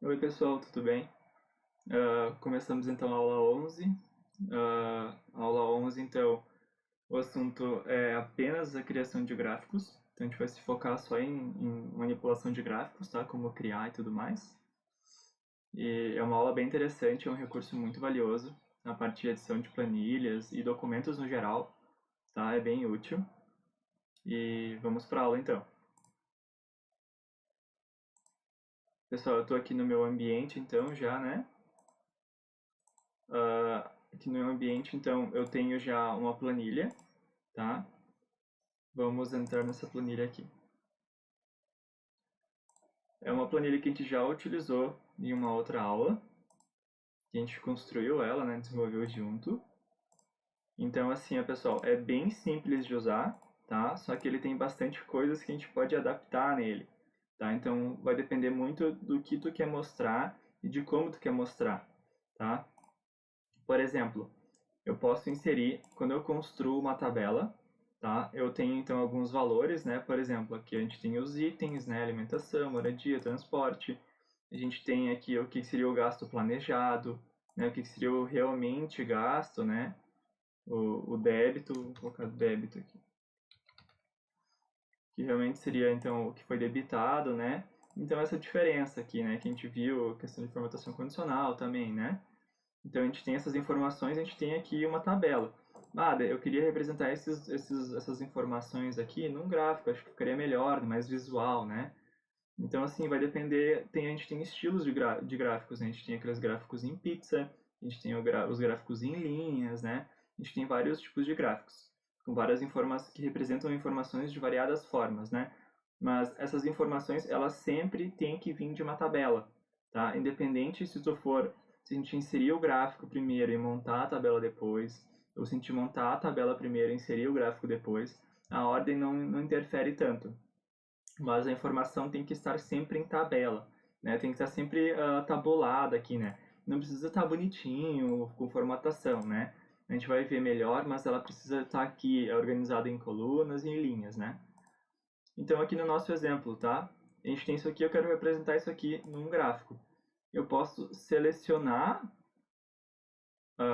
Oi pessoal, tudo bem? Começamos então a aula 11. Aula 11, então, o assunto é apenas a criação de gráficos. Então a gente vai se focar só em manipulação de gráficos, tá? Como criar e tudo mais. E é uma aula bem interessante, é um recurso muito valioso na parte de edição de planilhas e documentos no geral, tá? É bem útil. E vamos para a aula então. Pessoal, eu estou aqui no meu ambiente então já, né? Aqui no meu ambiente, então, eu tenho já uma planilha, tá? Vamos entrar nessa planilha aqui. É uma planilha que a gente já utilizou em uma outra aula, que a gente construiu ela, né? Desenvolveu junto. Então, assim, pessoal, é bem simples de usar, tá? Só que ele tem bastante coisas que a gente pode adaptar nele, tá? Então, vai depender muito do que tu quer mostrar e de como tu quer mostrar, tá? Por exemplo, eu posso inserir, quando eu construo uma tabela, tá? Eu tenho então alguns valores, né? Por exemplo, aqui a gente tem os itens, né? Alimentação, moradia, transporte. A gente tem aqui o que seria o gasto planejado, né? O que seria o realmente gasto, né? O débito, vou colocar débito aqui. Que realmente seria então o que foi debitado, né? Então essa diferença aqui, né? Que a gente viu, a questão de formatação condicional também, né? Então a gente tem essas informações, a gente tem aqui uma tabela. Eu queria representar essas informações aqui num gráfico, acho que ficaria melhor, mais visual, né? Então assim, vai depender, a gente tem estilos de gráficos, né? A gente tem aqueles gráficos em pizza, a gente tem os gráficos em linhas, né? A gente tem vários tipos de gráficos, com várias informações que representam informações de variadas formas, né? Mas essas informações, elas sempre têm que vir de uma tabela, tá? Independente se a gente inserir o gráfico primeiro e montar a tabela depois, ou se a gente montar a tabela primeiro e inserir o gráfico depois, a ordem não interfere tanto. Mas a informação tem que estar sempre em tabela, né? Tem que estar sempre tabulada aqui, né? Não precisa estar bonitinho, com formatação, né? A gente vai ver melhor, mas ela precisa estar aqui organizada em colunas e em linhas, né? Então aqui no nosso exemplo, tá? A gente tem isso aqui, eu quero representar isso aqui num gráfico. Eu posso selecionar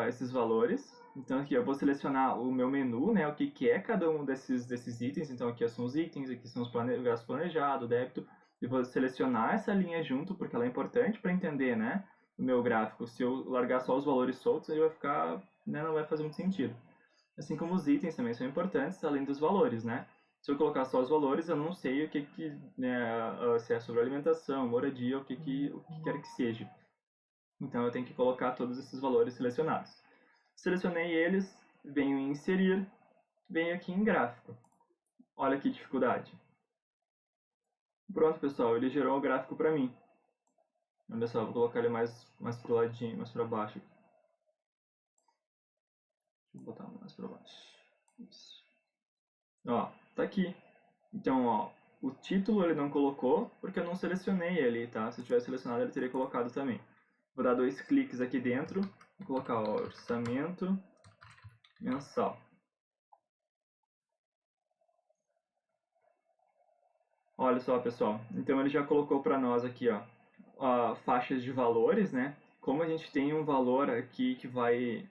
esses valores. Então aqui eu vou selecionar o meu menu, né, o que é cada um desses itens. Então aqui são os itens, aqui são os gastos planejados, débito. E vou selecionar essa linha junto, porque ela é importante para entender, né, o meu gráfico. Se eu largar só os valores soltos, ele vai ficar, né, não vai fazer muito sentido. Assim como os itens também são importantes, além dos valores, né. Se eu colocar só os valores, eu não sei o que né, se é sobre alimentação, moradia, o que quer que seja. Então eu tenho que colocar todos esses valores selecionados. Selecionei eles, venho em inserir, venho aqui em gráfico. Olha que dificuldade. Pronto, pessoal, ele gerou o gráfico para mim. Olha só, vou colocar ele mais pro ladinho, mais para baixo. Deixa eu botar mais para baixo. Isso. Ó, tá aqui. Então, ó, o título ele não colocou porque eu não selecionei ele, tá? Se eu tivesse selecionado, ele teria colocado também. Vou dar 2 cliques aqui dentro, vou colocar ó, orçamento mensal. Olha só, pessoal. Então ele já colocou para nós aqui, ó, faixas de valores, né? Como a gente tem um valor aqui que vai...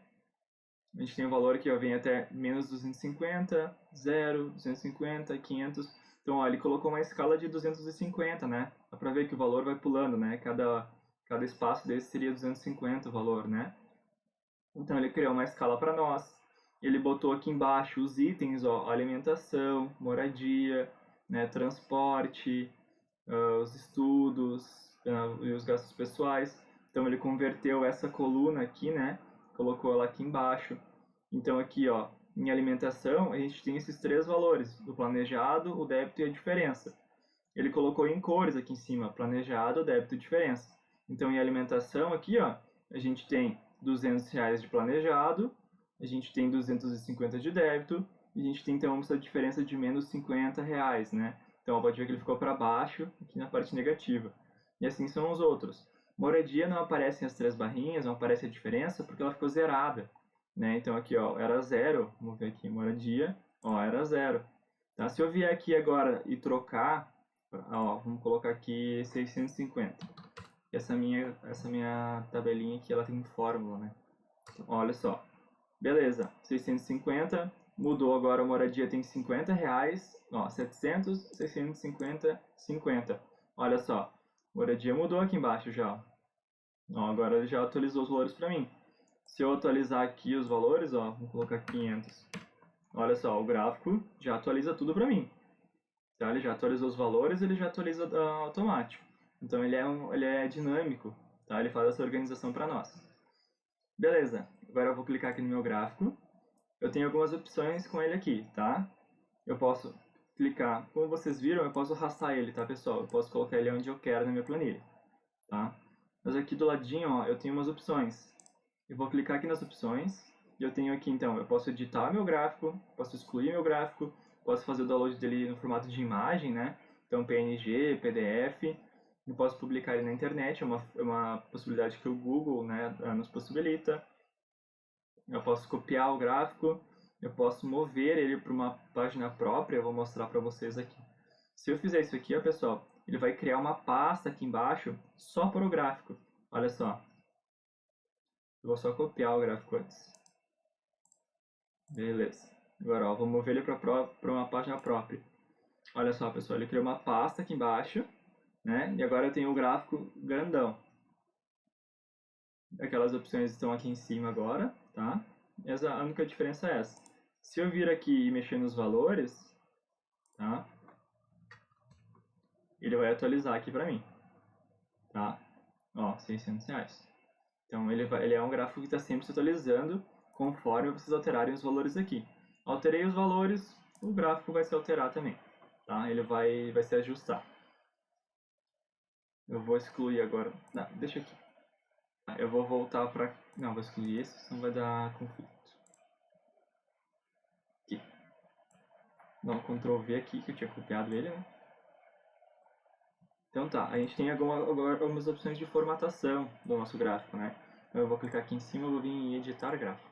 A gente tem um valor que vem até menos 250, 0, 250, 500. Então, ó, ele colocou uma escala de 250, né? Dá para ver que o valor vai pulando, né? Cada espaço desse seria 250 o valor, né? Então ele criou uma escala para nós. Ele botou aqui embaixo os itens, ó, alimentação, moradia, né, transporte, os estudos e os gastos pessoais. Então ele converteu essa coluna aqui, né, colocou ela aqui embaixo. Então aqui, ó, em alimentação, a gente tem esses 3 valores, o planejado, o débito e a diferença. Ele colocou em cores aqui em cima, planejado, débito e diferença. Então em alimentação aqui, ó, a gente tem R$200 de planejado, a gente tem 250 de débito, e a gente tem então essa diferença de menos R$50, né? Então pode ver que ele ficou para baixo aqui na parte negativa. E assim são os outros. Moradia não aparecem as 3 barrinhas, não aparece a diferença porque ela ficou zerada, né? Então aqui, ó, era 0, vamos ver aqui, moradia, ó, era 0. Tá? Se eu vier aqui agora e trocar, ó, vamos colocar aqui 650. essa minha tabelinha aqui, ela tem fórmula, né? Olha só. Beleza, 650, mudou agora a moradia, tem R$50, ó, 700, 650, 50. Olha só, moradia mudou aqui embaixo já. Ó, agora ele já atualizou os valores para mim. Se eu atualizar aqui os valores, ó, vou colocar 500. Olha só, o gráfico já atualiza tudo para mim. Tá? Ele já atualizou os valores, ele já atualiza automático. Então ele é dinâmico, tá? Ele faz essa organização para nós. Beleza, agora eu vou clicar aqui no meu gráfico. Eu tenho algumas opções com ele aqui, tá? Eu posso clicar, como vocês viram, eu posso arrastar ele, tá, pessoal? Eu posso colocar ele onde eu quero na minha planilha, tá? Mas aqui do ladinho, ó, eu tenho umas opções. Eu vou clicar aqui nas opções, e eu tenho aqui, então, eu posso editar meu gráfico, posso excluir meu gráfico, posso fazer o download dele no formato de imagem, né? Então, PNG, PDF, eu posso publicar ele na internet, é uma possibilidade que o Google, né, nos possibilita. Eu posso copiar o gráfico, eu posso mover ele para uma página própria, eu vou mostrar para vocês aqui. Se eu fizer isso aqui, ó, pessoal, ele vai criar uma pasta aqui embaixo só para o gráfico. Olha só. Eu vou só copiar o gráfico antes. Beleza. Agora, ó, vou mover ele para uma página própria. Olha só, pessoal, ele criou uma pasta aqui embaixo, né? E agora eu tenho o gráfico grandão. Aquelas opções estão aqui em cima agora, tá? A única diferença é essa. Se eu vir aqui e mexer nos valores, tá? Ele vai atualizar aqui para mim, tá? Ó, R$600. Então ele é um gráfico que está sempre se atualizando conforme vocês alterarem os valores aqui. Alterei os valores, o gráfico vai se alterar também, tá? Ele vai se ajustar. Eu vou excluir agora. Não, deixa aqui. Eu vou voltar para... Não, vou excluir esse, senão vai dar conflito. Aqui. Dá um Ctrl V aqui, que eu tinha copiado ele, né? Então tá, a gente tem agora algumas opções de formatação do nosso gráfico, né? Então eu vou clicar aqui em cima e vou vir em editar gráfico.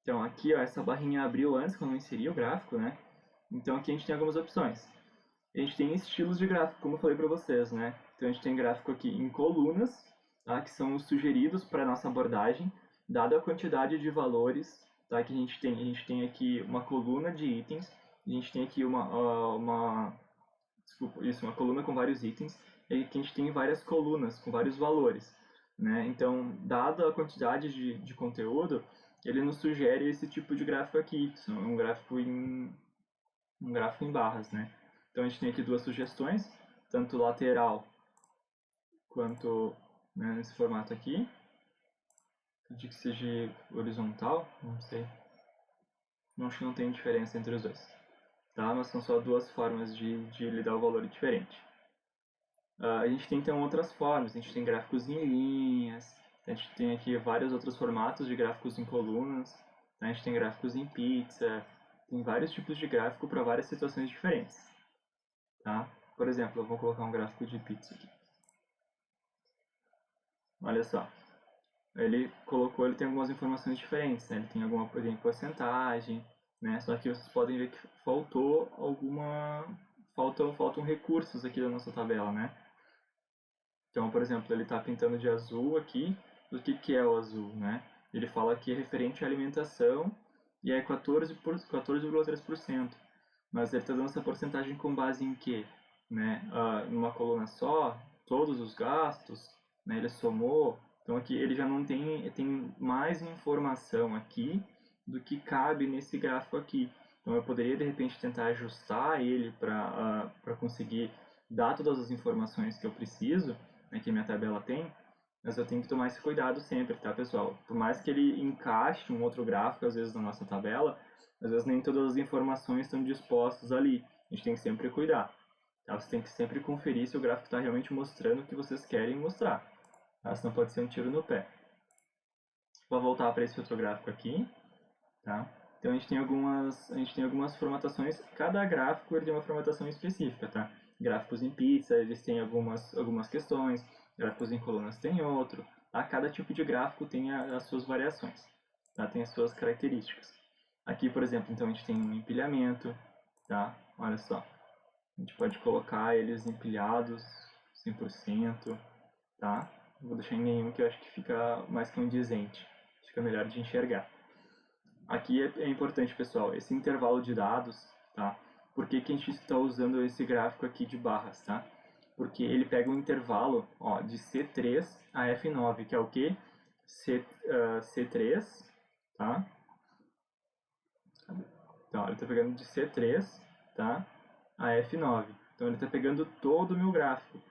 Então aqui, ó, essa barrinha abriu antes, quando eu inseri o gráfico, né? Então aqui a gente tem algumas opções. A gente tem estilos de gráfico, como eu falei para vocês, né? Então a gente tem gráfico aqui em colunas, tá? Que são os sugeridos para a nossa abordagem, dada a quantidade de valores, tá? Que a gente tem. A gente tem aqui uma coluna de itens, a gente tem aqui uma coluna com vários itens, e aqui a gente tem várias colunas com vários valores, né? Então, dada a quantidade de conteúdo, ele nos sugere esse tipo de gráfico aqui, um gráfico em barras, né? Então a gente tem aqui duas sugestões, tanto lateral quanto, né, nesse formato aqui. Acredito que seja horizontal, não sei. Não, acho que não tem diferença entre os dois, tá? Mas são só duas formas de lhe dar o valor diferente. A gente tem então outras formas, a gente tem gráficos em linhas, a gente tem aqui vários outros formatos de gráficos em colunas, a gente tem gráficos em pizza, tem vários tipos de gráfico para várias situações diferentes, tá? Por exemplo, eu vou colocar um gráfico de pizza aqui. Olha só, ele tem algumas informações diferentes, né? Ele tem alguma porcentagem, né? Só que vocês podem ver que faltam recursos aqui da nossa tabela, né? Então, por exemplo, ele está pintando de azul aqui. O que é o azul, né? Ele fala que é referente à alimentação e é 14,3%. Mas ele está dando essa porcentagem com base em quê? Né? Numa coluna só, todos os gastos, né? Ele somou. Então aqui ele já não tem mais informação aqui do que cabe nesse gráfico aqui. Então eu poderia de repente tentar ajustar ele para conseguir dar todas as informações que eu preciso, né, que minha tabela tem, mas eu tenho que tomar esse cuidado sempre, tá, pessoal? Por mais que ele encaixe um outro gráfico, às vezes, na nossa tabela, às vezes nem todas as informações estão dispostas ali. A gente tem que sempre cuidar. Tá? Você tem que sempre conferir se o gráfico está realmente mostrando o que vocês querem mostrar. Tá? Senão pode ser um tiro no pé. Vou voltar para esse outro gráfico aqui. Tá? Então a gente tem algumas formatações. Cada gráfico ele tem uma formatação específica, tá? Gráficos em pizza, eles têm algumas questões. Gráficos em colunas tem outro. Tá? Cada tipo de gráfico tem as suas variações, tá? Tem as suas características. Aqui, por exemplo, então a gente tem um empilhamento, tá? Olha só. A gente pode colocar eles empilhados 100%. tá? Não vou deixar em nenhum que eu acho que fica mais condizente, fica melhor de enxergar. Aqui é importante, pessoal, esse intervalo de dados, tá? Por que que a gente está usando esse gráfico aqui de barras, tá? Porque ele pega um intervalo, ó, de C3 a F9, que é o quê? C3, tá? Então, ele está pegando de C3, tá? A F9. Então, ele está pegando todo o meu gráfico.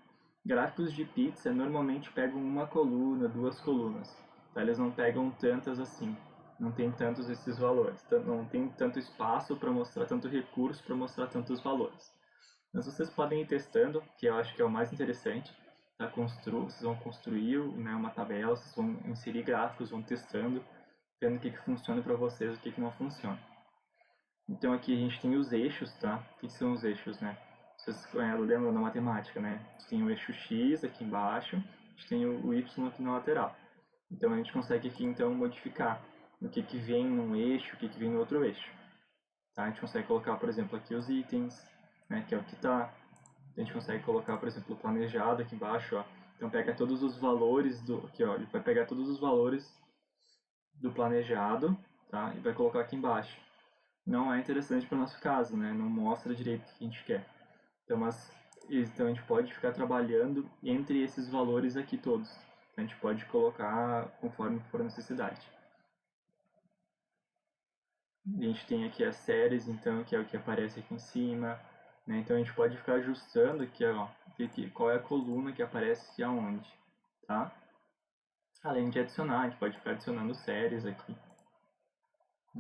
Gráficos de pizza normalmente pegam uma coluna, duas colunas. Tá? Eles não pegam tantas assim. Não tem tantos esses valores. Não tem tanto espaço para mostrar, tanto recurso para mostrar tantos valores. Mas vocês podem ir testando, que eu acho que é o mais interessante. Tá? Vocês vão construir, né, uma tabela, vocês vão inserir gráficos, vão testando, vendo o que funciona para vocês e o que não funciona. Então aqui a gente tem os eixos, tá? O que são os eixos, né? Vocês lembram da matemática, né? A gente tem o eixo X aqui embaixo, a gente tem o Y aqui na lateral. Então a gente consegue aqui então modificar o que vem num eixo, o que vem no outro eixo. Tá? A gente consegue colocar, por exemplo, aqui os itens, né? Que é o que está. A gente consegue colocar, por exemplo, o planejado aqui embaixo, ó. Então pega todos os valores do... Aqui, ó, ele vai pegar todos os valores do planejado, tá? E vai colocar aqui embaixo. Não é interessante para o nosso caso, né? Não mostra direito o que a gente quer. Então a gente pode ficar trabalhando entre esses valores aqui todos. A gente pode colocar conforme for a necessidade. A gente tem aqui as séries, então, que é o que aparece aqui em cima. Né? Então a gente pode ficar ajustando aqui, ó, qual é a coluna que aparece aonde. Tá? Além de adicionar, a gente pode ficar adicionando séries aqui.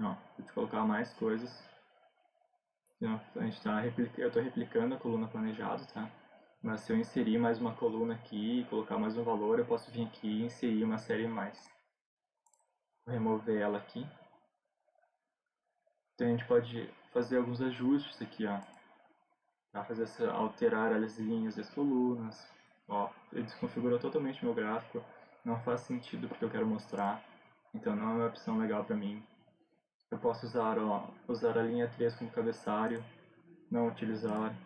Ó, pode colocar mais coisas. Então, eu estou replicando a coluna planejado, tá? Mas se eu inserir mais uma coluna aqui, colocar mais um valor, eu posso vir aqui e inserir uma série mais. Vou remover ela aqui. Então a gente pode fazer alguns ajustes aqui, ó. Tá? Alterar as linhas das colunas. Ó, ele desconfigurou totalmente meu gráfico. Não faz sentido porque eu quero mostrar. Então não é uma opção legal para mim. Eu posso usar a linha 3 como cabeçalho. Não utilizar.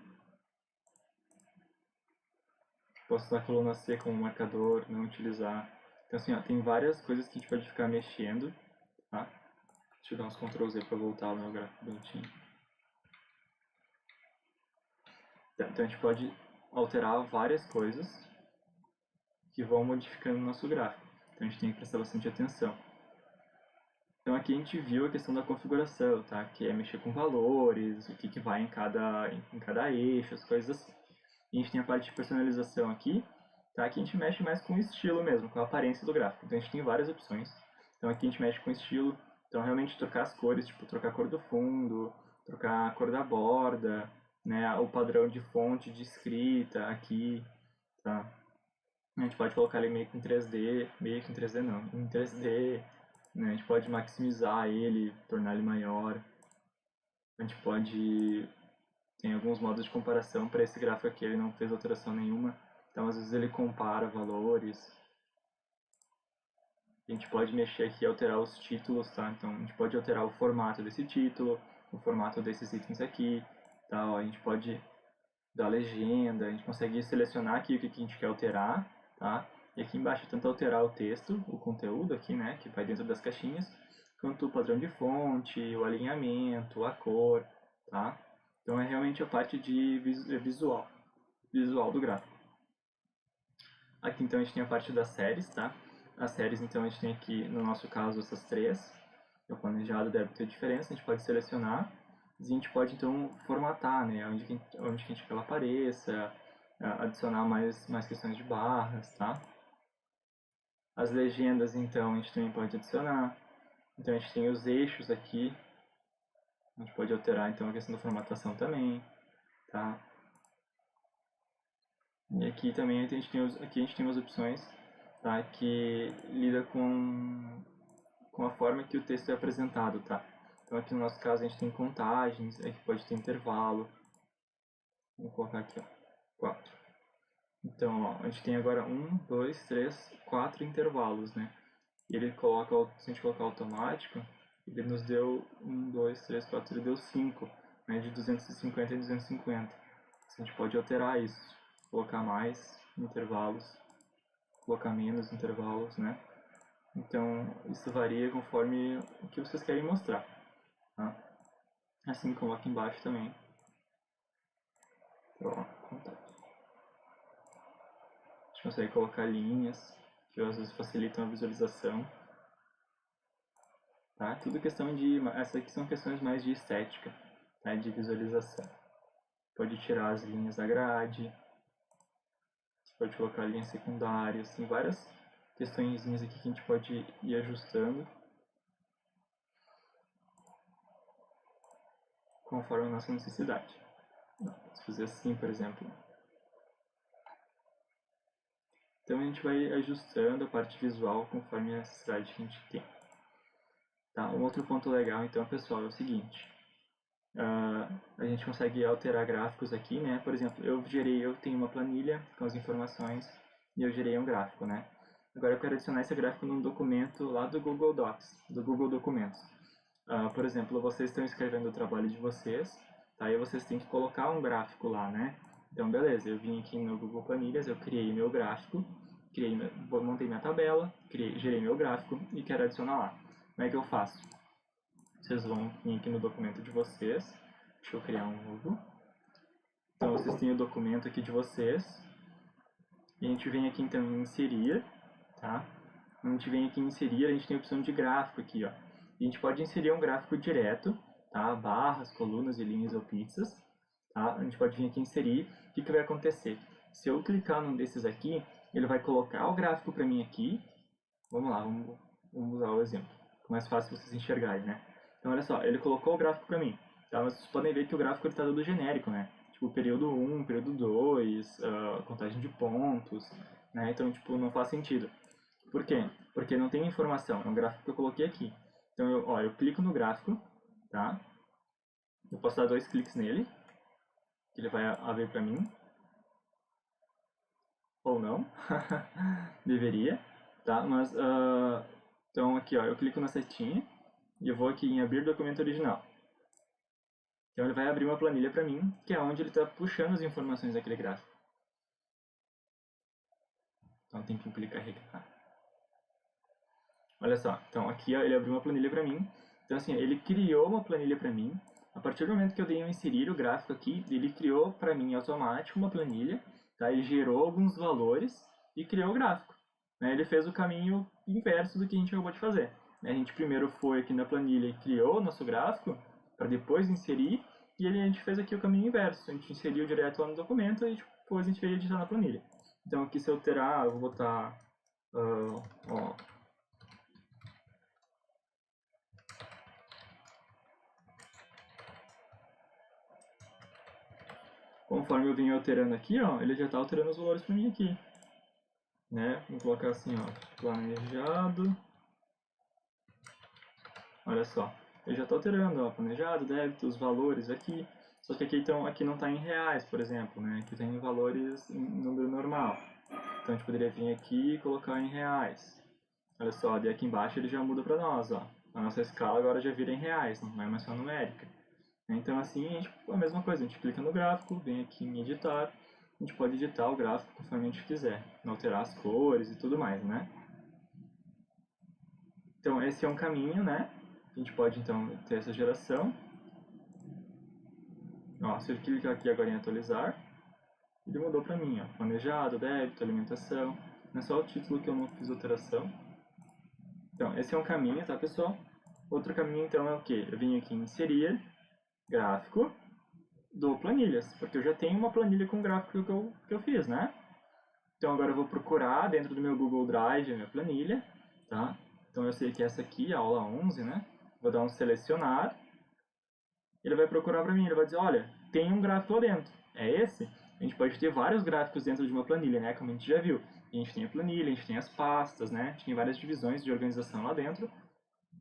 Posso usar a coluna C como marcador, não utilizar. Então assim, ó, tem várias coisas que a gente pode ficar mexendo, tá? Deixa eu dar uns Ctrl Z para voltar ao meu gráfico bonitinho. Então a gente pode alterar várias coisas que vão modificando o nosso gráfico. Então a gente tem que prestar bastante atenção. Então aqui a gente viu a questão da configuração, tá? Que é mexer com valores, o que vai em cada eixo, as coisas assim. E a gente tem a parte de personalização aqui, tá? Aqui a gente mexe mais com o estilo mesmo, com a aparência do gráfico. Então a gente tem várias opções. Então aqui a gente mexe com o estilo, então realmente trocar as cores, tipo trocar a cor do fundo, trocar a cor da borda, né? O padrão de fonte de escrita aqui, tá? A gente pode colocar ele meio que em 3D, meio que em 3D não, em 3D, né? A gente pode maximizar ele, tornar ele maior. A gente pode... Tem alguns modos de comparação para esse gráfico aqui, ele não fez alteração nenhuma. Então, às vezes ele compara valores. A gente pode mexer aqui e alterar os títulos, tá? Então, a gente pode alterar o formato desse título, o formato desses itens aqui, tá? Ó, a gente pode dar legenda, a gente consegue selecionar aqui o que a gente quer alterar, tá? E aqui embaixo, tanto alterar o texto, o conteúdo aqui, né, que vai dentro das caixinhas, quanto o padrão de fonte, o alinhamento, a cor, tá? Então é realmente a parte de visual do gráfico. Aqui então a gente tem a parte das séries, tá? As séries então a gente tem aqui, no nosso caso, essas três. O planejado deve ter diferença, a gente pode selecionar. E a gente pode então formatar, né? Onde a gente quer que ela apareça, adicionar mais questões de barras, tá? As legendas então a gente também pode adicionar. Então a gente tem os eixos aqui. A gente pode alterar então a questão da formatação também, tá? E aqui também aqui a gente tem umas opções, tá? Que lida com a forma que o texto é apresentado, tá? Então aqui no nosso caso a gente tem contagens, aqui pode ter intervalo. Vou colocar aqui, ó, 4. Então, ó, a gente tem agora 1, 2, 3, 4 intervalos, né? E ele coloca, se a gente colocar automático, ele nos deu 1, 2, 3, 4, ele deu 5, né? De 250 em 250. A gente pode alterar isso, colocar mais intervalos. colocar menos intervalos, né? Então, isso varia conforme o que vocês querem mostrar, tá? Assim como aqui embaixo também. Então, ó, contato. A gente consegue colocar linhas, que às vezes facilitam a visualização. Tá? Tudo questão de... Essas aqui são questões mais de estética, tá? De visualização. Pode tirar as linhas da grade, você pode colocar linhas secundárias, tem várias questões aqui que a gente pode ir ajustando conforme a nossa necessidade. Vamos fazer assim, por exemplo. Então a gente vai ajustando a parte visual conforme a necessidade que a gente tem. Tá? Um outro ponto legal, então, pessoal, é o seguinte. A gente consegue alterar gráficos aqui, né? Por exemplo, eu tenho uma planilha com as informações e eu gerei um gráfico, né? Agora eu quero adicionar esse gráfico num documento lá do Google Docs, do Google Documentos. Por exemplo, vocês estão escrevendo o trabalho de vocês, tá? E vocês têm que colocar um gráfico lá, né? Então, beleza, eu vim aqui no Google Planilhas, eu criei meu gráfico, montei minha tabela, gerei meu gráfico e quero adicionar lá. Como é que eu faço? Vocês vão vir aqui no documento de vocês. Deixa eu criar um novo. Então, vocês têm o documento aqui de vocês. E a gente vem aqui, então, em inserir, tá? A gente vem aqui em inserir, a gente tem a opção de gráfico aqui, ó. E a gente pode inserir um gráfico direto, tá? Barras, colunas e linhas ou pizzas, tá? A gente pode vir aqui em inserir. O que vai acontecer? Se eu clicar num desses aqui, ele vai colocar o gráfico para mim aqui. Vamos lá, vamos usar o exemplo. Fica mais fácil vocês enxergarem, né? Então, olha só, ele colocou o gráfico para mim. Tá? Mas vocês podem ver que o gráfico está todo genérico, né? Tipo, período 1, período 2, contagem de pontos, né? Então, tipo, não faz sentido. Por quê? Porque não tem informação. É um gráfico que eu coloquei aqui. Então, eu clico no gráfico, tá? Eu posso dar 2 cliques nele, que ele vai abrir para mim. Ou não. Deveria, tá? Mas, então, aqui, ó, eu clico na setinha e eu vou aqui em abrir documento original. Então ele vai abrir uma planilha para mim, que é onde ele está puxando as informações daquele gráfico. Então tem que clicar e carregar. Olha só, então aqui ó, ele abriu uma planilha para mim. Então assim, ele criou uma planilha para mim. A partir do momento que eu dei um inserir o gráfico aqui, ele criou para mim automático uma planilha, tá? Ele gerou alguns valores e criou o gráfico. Né? Ele fez o caminho inverso do que a gente acabou de fazer. Né? A gente primeiro foi aqui na planilha e criou o nosso gráfico, para depois inserir, e a gente fez aqui o caminho inverso. A gente inseriu direto lá no documento e depois a gente veio editar na planilha. Então aqui se eu alterar, eu vou botar... ó, conforme eu venho alterando aqui, ó, ele já está alterando os valores para mim aqui. Né? Vou colocar assim, ó, planejado. Olha só, ele já está alterando, ó, planejado, débito, os valores aqui. Só que aqui, então, aqui não está em reais, por exemplo, né? Aqui tem valores em número normal. Então a gente poderia vir aqui e colocar em reais. Olha só, daí aqui embaixo ele já muda para nós, ó. A nossa escala agora já vira em reais, não é mais só numérica. Então assim, a mesma coisa, a gente clica no gráfico, vem aqui em editar, a gente pode editar o gráfico conforme a gente quiser, alterar as cores e tudo mais, né? Então esse é um caminho, né? A gente pode então ter essa geração. Ó, se eu clicar aqui agora em atualizar, ele mudou para mim, ó, planejado, débito, alimentação. Não é só o título que eu não fiz alteração. Então esse é um caminho, tá pessoal? Outro caminho então é o que? Eu vim aqui em inserir, gráfico, do planilhas, porque eu já tenho uma planilha com o gráfico que eu fiz, né? Então agora eu vou procurar dentro do meu Google Drive a minha planilha, tá? Então eu sei que essa aqui, a aula 11, né? Vou dar um selecionar, ele vai procurar para mim, ele vai dizer, olha, tem um gráfico lá dentro, é esse? A gente pode ter vários gráficos dentro de uma planilha, né? Como a gente já viu. A gente tem a planilha, a gente tem as pastas, né? A gente tem várias divisões de organização lá dentro.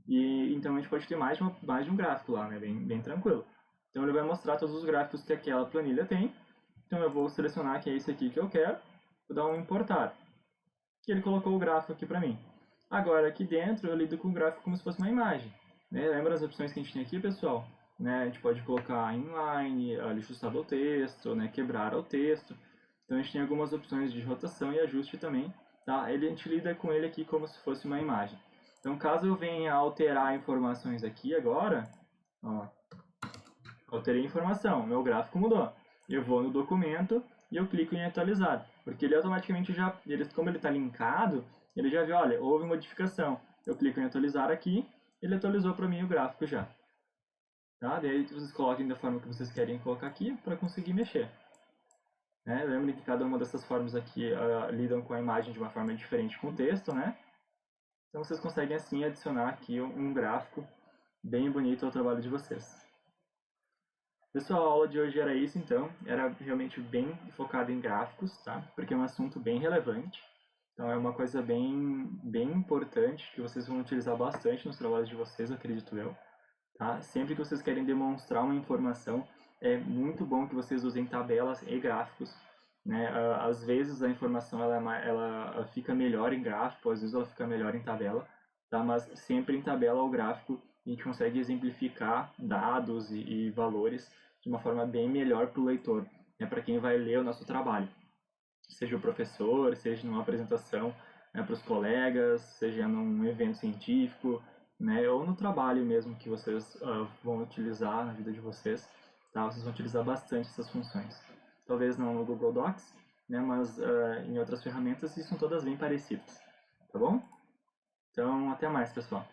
E então a gente pode ter mais de um gráfico lá, né? Bem tranquilo. Então ele vai mostrar todos os gráficos que aquela planilha tem. Então eu vou selecionar que é esse aqui que eu quero. Vou dar um importar. E ele colocou o gráfico aqui para mim. Agora aqui dentro eu lido com o gráfico como se fosse uma imagem. Né? Lembra as opções que a gente tem aqui, pessoal? Né? A gente pode colocar inline, ajustado ao texto, né? Quebrar ao texto. Então a gente tem algumas opções de rotação e ajuste também tá? A gente lida com ele aqui como se fosse uma imagem. Então, caso eu venha alterar informações aqui agora, ó, alterei a informação, meu gráfico mudou. Eu vou no documento e eu clico em atualizar, porque ele automaticamente já, como ele está linkado, ele já viu, olha, houve modificação. Eu clico em atualizar aqui, ele atualizou para mim o gráfico já. Tá? Daí vocês coloquem da forma que vocês querem colocar aqui para conseguir mexer. Né? Lembrem que cada uma dessas formas aqui lidam com a imagem de uma forma diferente com o texto, né? Então vocês conseguem assim adicionar aqui um gráfico bem bonito ao trabalho de vocês. Pessoal, a aula de hoje era isso então, era realmente bem focada em gráficos, tá? Porque é um assunto bem relevante. Então é uma coisa bem importante que vocês vão utilizar bastante nos trabalhos de vocês, acredito eu. Tá? Sempre que vocês querem demonstrar uma informação, é muito bom que vocês usem tabelas e gráficos. Né? Às vezes a informação ela fica melhor em gráfico, às vezes ela fica melhor em tabela, tá? Mas sempre em tabela ou gráfico a gente consegue exemplificar dados e valores de uma forma bem melhor para o leitor, né? Para quem vai ler o nosso trabalho. Seja o professor, seja numa apresentação, né, para os colegas, seja num evento científico, né, ou no trabalho mesmo que vocês vão utilizar na vida de vocês, tá? Vocês vão utilizar bastante essas funções. Talvez não no Google Docs, né, mas em outras ferramentas e são todas bem parecidas, tá bom? Então, até mais, pessoal.